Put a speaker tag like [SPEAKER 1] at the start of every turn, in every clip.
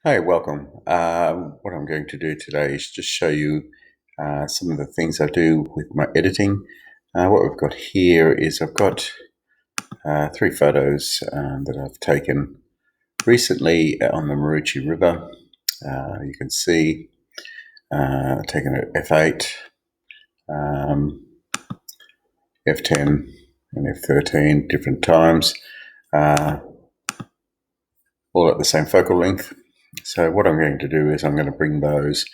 [SPEAKER 1] Hi, welcome. What I'm going to do today is just show you some of the things I do with my editing. What we've got here is I've got three photos that I've taken recently on the Maroochy River. You can see taken at f8, um, f10 and f13 different times, uh, all at the same focal length. So what I'm going to do is I'm going to bring those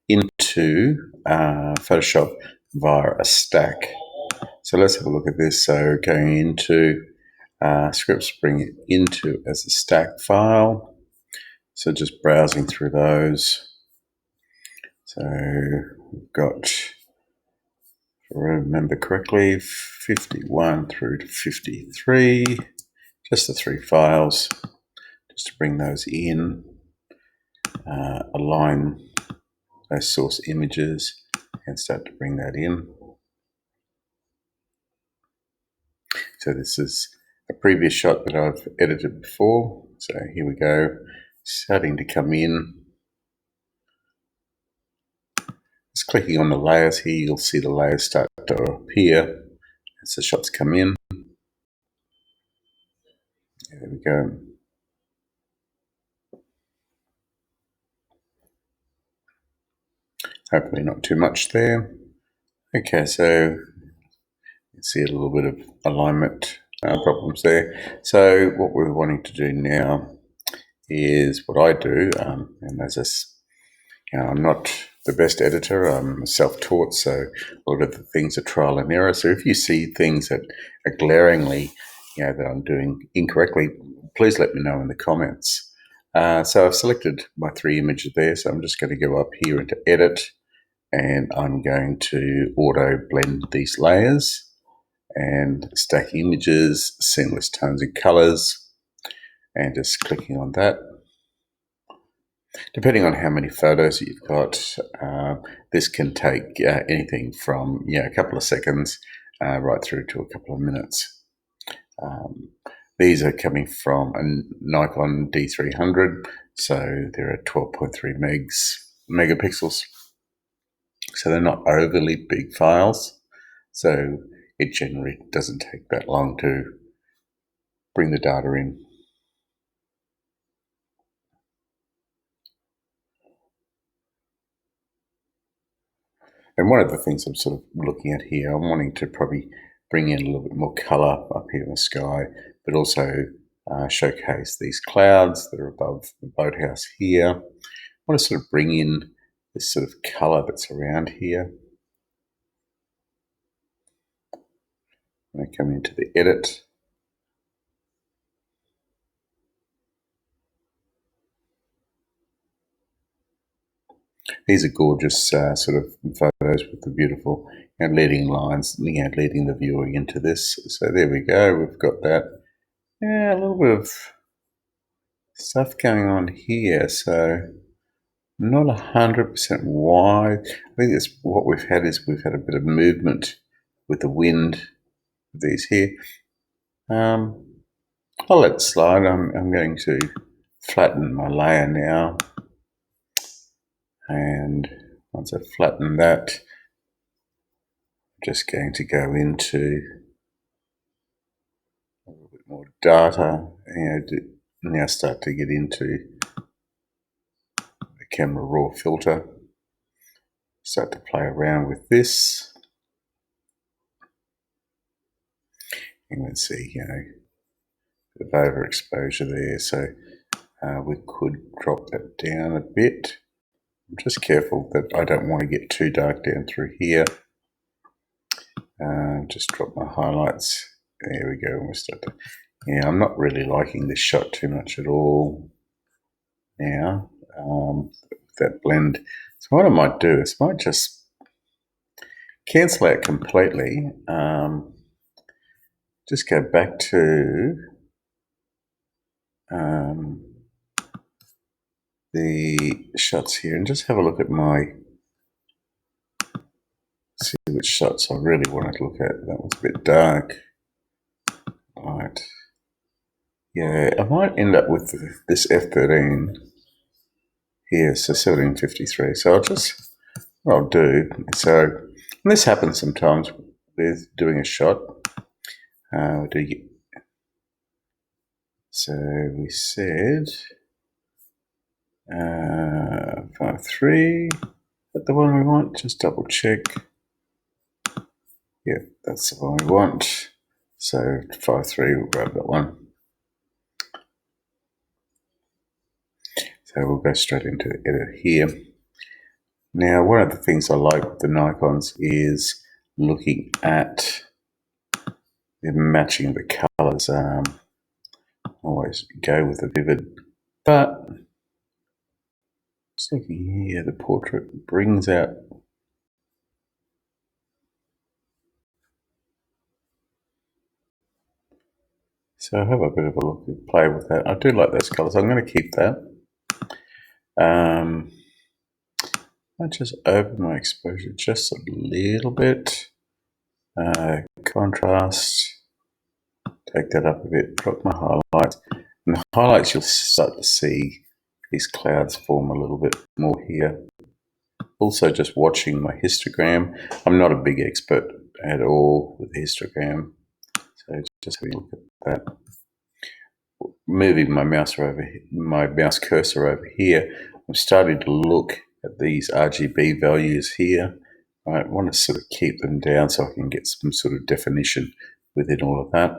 [SPEAKER 1] into Photoshop via a stack. So let's have a look at this. So going into scripts, bring it into as a stack file. So just browsing through those. So we've got, if I remember correctly, 51 through to 53, just the three files, just to bring those in, align those source images and start to bring that in. So this is a previous shot that I've edited before. So here we go, starting to come in. Just clicking on the layers here, you'll see the layers start to appear as the shots come in. There we go. Hopefully not too much there. Okay, so you see a little bit of alignment problems there. So what we're wanting to do now is what I do, and as I'm not the best editor. I'm self-taught, so a lot of the things are trial and error. So if you see things that are glaringly, that I'm doing incorrectly, please let me know in the comments. So I've selected my three images there, so I'm just going to go up here into Edit, and I'm going to auto blend these layers and stack images, seamless tones and colors, and just clicking on that. Depending on how many photos you've got, this can take anything from a couple of seconds right through to a couple of minutes. These are coming from a Nikon D300, so they're at 12.3 megapixels. So they're not overly big files, so it generally doesn't take that long to bring the data in. And one of the things I'm sort of looking at here, I'm wanting to probably bring in a little bit more color up here in the sky, but also showcase these clouds that are above the boathouse here. I want to sort of bring in this sort of color that's around here. When I come into the edit, these are gorgeous sort of photos with the beautiful leading lines, leading the viewer into this. So there we go, we've got that. Yeah, a little bit of stuff going on here. So not 100% why. I think that's what we've had a bit of movement with the wind. These here. I'll let it slide. I'm going to flatten my layer now, and once I flatten that, I'm just going to go into a little bit more data and now start to get into the camera raw filter. Start to play around with this. And let's see, a bit of overexposure there, so we could drop that down a bit. I'm just careful that I don't want to get too dark down through here. Just drop my highlights. There we go. We'll start to, I'm not really liking this shot too much at all now. That blend. So what I might do is I might just cancel out completely. Just go back to the shots here and just have a look at see which shots I really wanted to look at. That was a bit dark. Right. Yeah, I might end up with this f13. here, so 1753. So what I'll do, so, and this happens sometimes with doing a shot. So we said 5-3. Is that the one we want? Just double check. Yeah, that's the one we want. So 5-3, we'll grab that one. So we'll go straight into the edit here. Now, one of the things I like with the Nikons is looking at the matching the colors. Always go with the vivid, but just looking here, the portrait brings out so I have a bit of a look and play with that. I do like those colors. I'm going to keep that. I just open my exposure just a little bit. Contrast. Take that up a bit. Drop my highlights. And the highlights, you'll start to see these clouds form a little bit more here. Also, just watching my histogram. I'm not a big expert at all with histogram, so just having a look at that. Moving my mouse cursor over here, I'm starting to look at these RGB values here. I want to sort of keep them down so I can get some sort of definition within all of that.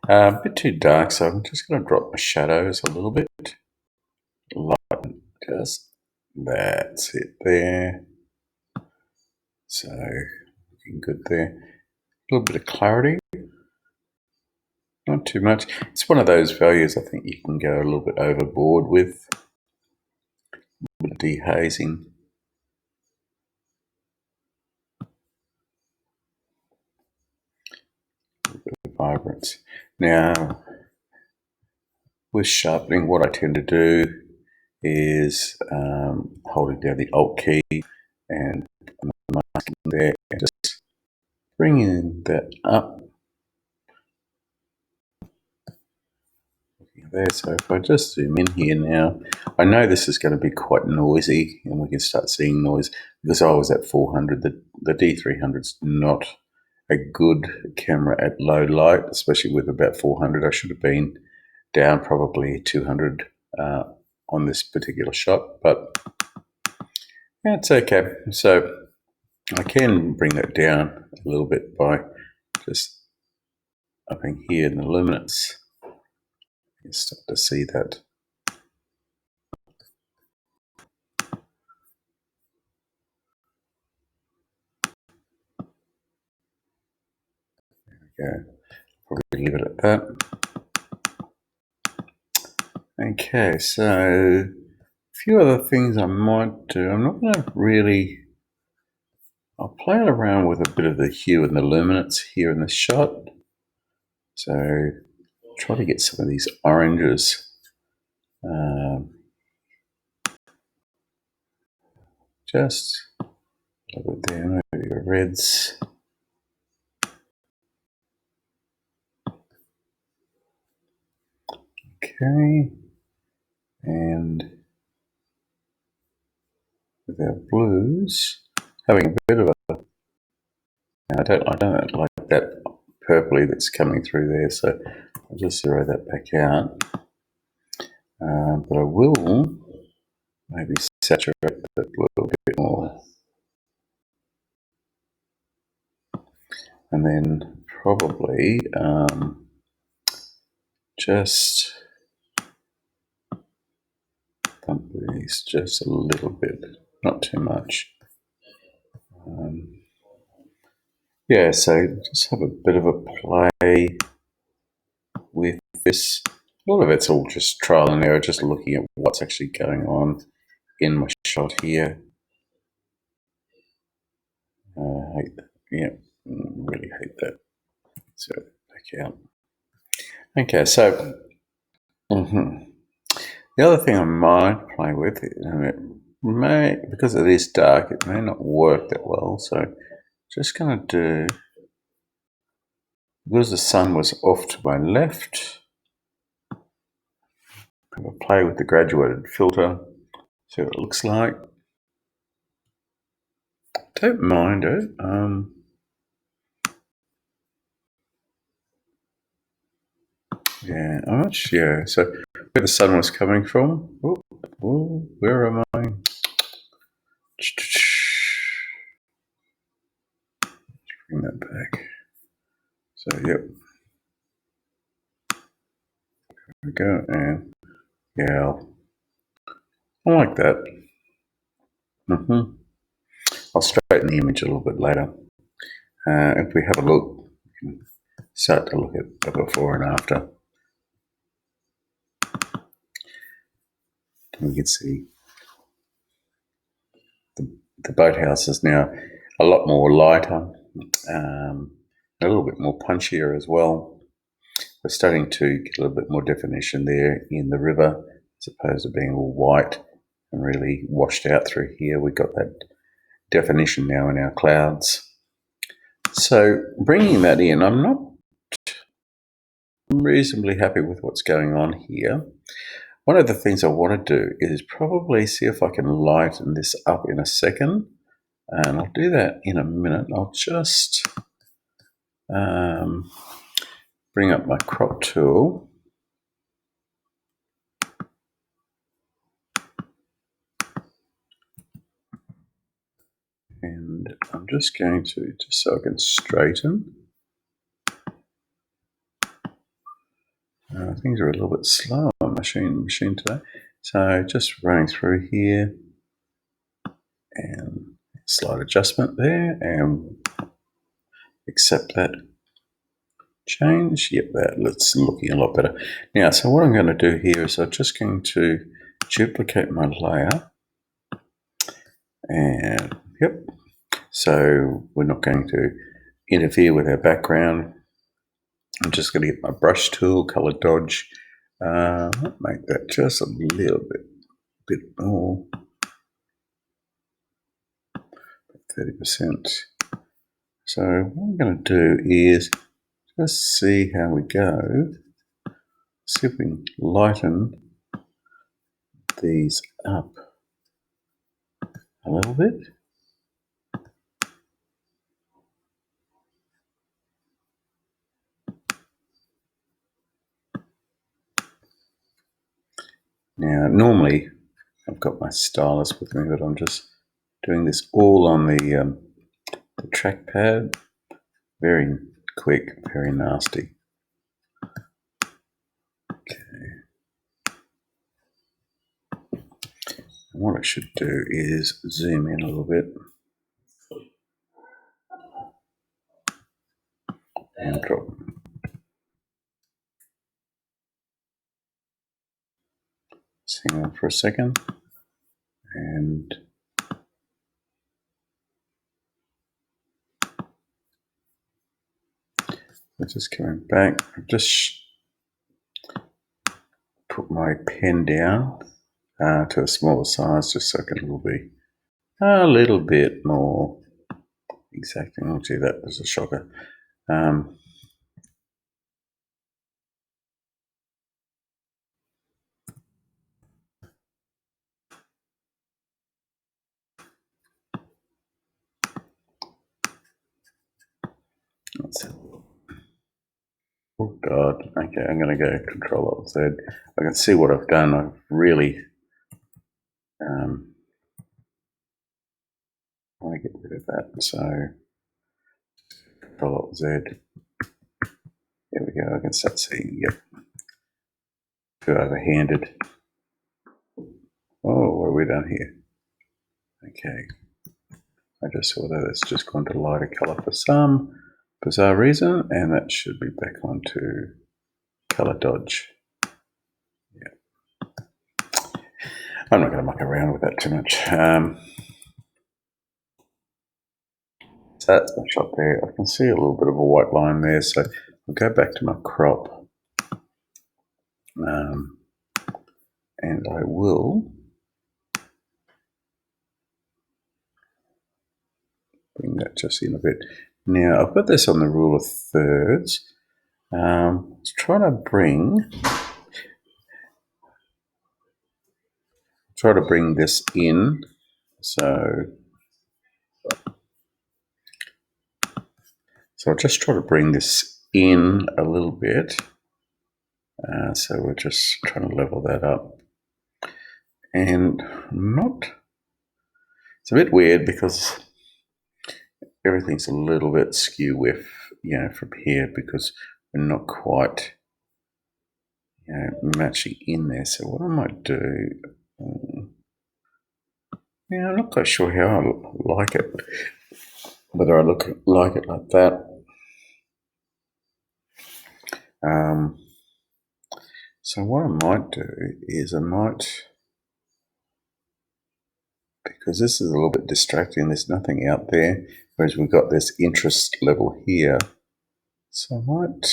[SPEAKER 1] A bit too dark, so I'm just going to drop my shadows a little bit. Lighten, just that's it there. So looking good there. A little bit of clarity. Not too much. It's one of those values I think you can go a little bit overboard with. A bit of dehazing. A bit of vibrance. Now, with sharpening, what I tend to do is holding down the Alt key and masking there and just bringing that up. There. So if I just zoom in here now, I know this is going to be quite noisy and we can start seeing noise because I was at 400. The D300 is not a good camera at low light, especially with about 400. I should have been down probably 200 on this particular shot, but it's okay. So I can bring that down a little bit by just upping here in the luminance. You start to see that. There we go. Probably leave it at that. Okay, so a few other things I might do. I'm not going to really. I'll play around with a bit of the hue and the luminance here in the shot. So try to get some of these oranges. Just a little bit there, maybe your reds. Okay, and with our blues, having a bit of a. I don't like that purpley that's coming through there, so I'll just zero that back out. But I will maybe saturate that a little bit more. And then probably just bump these just a little bit, not too much. Yeah, so just have a bit of a play with this. A lot of it's all just trial and error, just looking at what's actually going on in my shot here. Yeah, really hate that. So back out. Okay, so the other thing I might play with, and it may, because it is dark, it may not work that well. So just going to do, because the sun was off to my left, have a play with the graduated filter, see what it looks like. Don't mind it. Yeah, I'm not sure. So where the sun was coming from. Oh, where am I? Bring that back. So yep. There we go. And yeah, I like that. I'll straighten the image a little bit later. If we have a look, we can start to look at the before and after. We can see the boathouse is now a lot more lighter, a little bit more punchier as well. We're starting to get a little bit more definition there in the river, as opposed to being all white and really washed out through here. We've got that definition now in our clouds. So bringing that in, I'm not reasonably happy with what's going on here. One of the things I want to do is probably see if I can lighten this up in a second, and I'll do that in a minute. I'll just bring up my crop tool. And I'm just going to, just so I can straighten. Things are a little bit slow on machine today. So just running through here and slight adjustment there and accept that change. Yep, that's looking a lot better. Now, so what I'm going to do here is I'm just going to duplicate my layer. And yep, so we're not going to interfere with our background. I'm just going to get my brush tool, color dodge, make that just a little bit more, 30%. So what I'm going to do is just see how we go. See if we can lighten these up a little bit. Now, normally I've got my stylus with me, but I'm just doing this all on the trackpad. Very quick, very nasty. Okay. And what I should do is zoom in a little bit and drop. Hang on for a second. And we're just coming back. I've just put my pen down to a smaller size just so I can be a little bit more exacting. Oh, gee, that was a shocker. Oh God, okay, I'm going to go Control Alt Z. I can see what I've done. I've really want to get rid of that. So Control Alt Z. There we go. I can start seeing, yep. Too overhanded. Oh, what have we done here? Okay. I just saw that it's just gone to lighter color for some bizarre reason, and that should be back onto color dodge. Yeah. I'm not going to muck around with that too much. So that's my shot there. I can see a little bit of a white line there, so I'll go back to my crop. And I will bring that just in a bit. Now, I've got this on the rule of thirds. Let's try to bring try to bring this in. So I'll just try to bring this in a little bit. So we're just trying to level that up. And it's a bit weird because everything's a little bit skew with, from here, because we're not quite, matching in there. So what I might do, I'm not quite sure how I like it, whether I like it like that. So what I might do is because this is a little bit distracting, there's nothing out there, whereas we've got this interest level here. So I might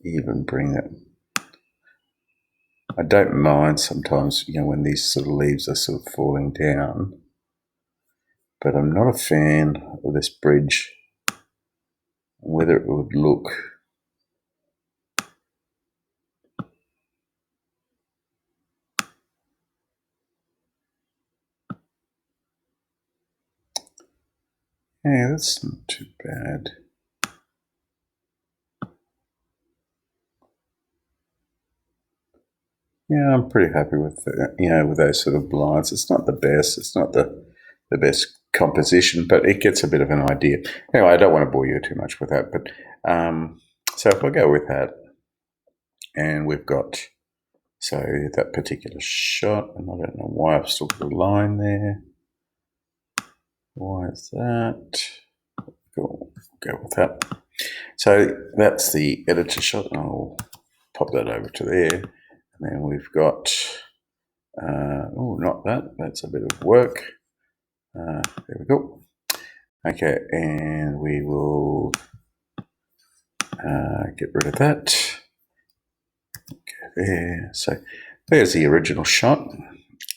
[SPEAKER 1] even bring it. I don't mind sometimes, when these sort of leaves are sort of falling down, but I'm not a fan of this bridge, whether it would look. Yeah, that's not too bad. Yeah, I'm pretty happy with with those sort of blinds. It's not the best. It's not the best composition, but it gets a bit of an idea. Anyway, I don't want to bore you too much with that, but so if I go with that, and we've got that particular shot, and I don't know why I've still got a line there. Why is that? Go with that. So that's the editor shot. I'll pop that over to there. And then we've got, not that. That's a bit of work. There we go. Okay, and we will get rid of that. Okay, there. So there's the original shot.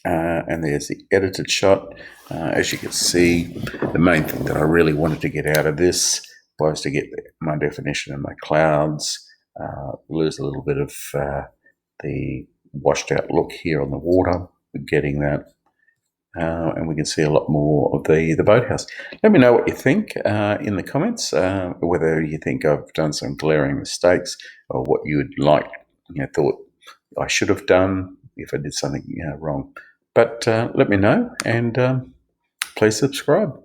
[SPEAKER 1] And there's the edited shot. As you can see, the main thing that I really wanted to get out of this was to get my definition of my clouds, lose a little bit of the washed out look here on the water. We're getting that. And we can see a lot more of the boathouse. Let me know what you think in the comments, whether you think I've done some glaring mistakes or what you would like, thought I should have done if I did something wrong. But let me know, and please subscribe.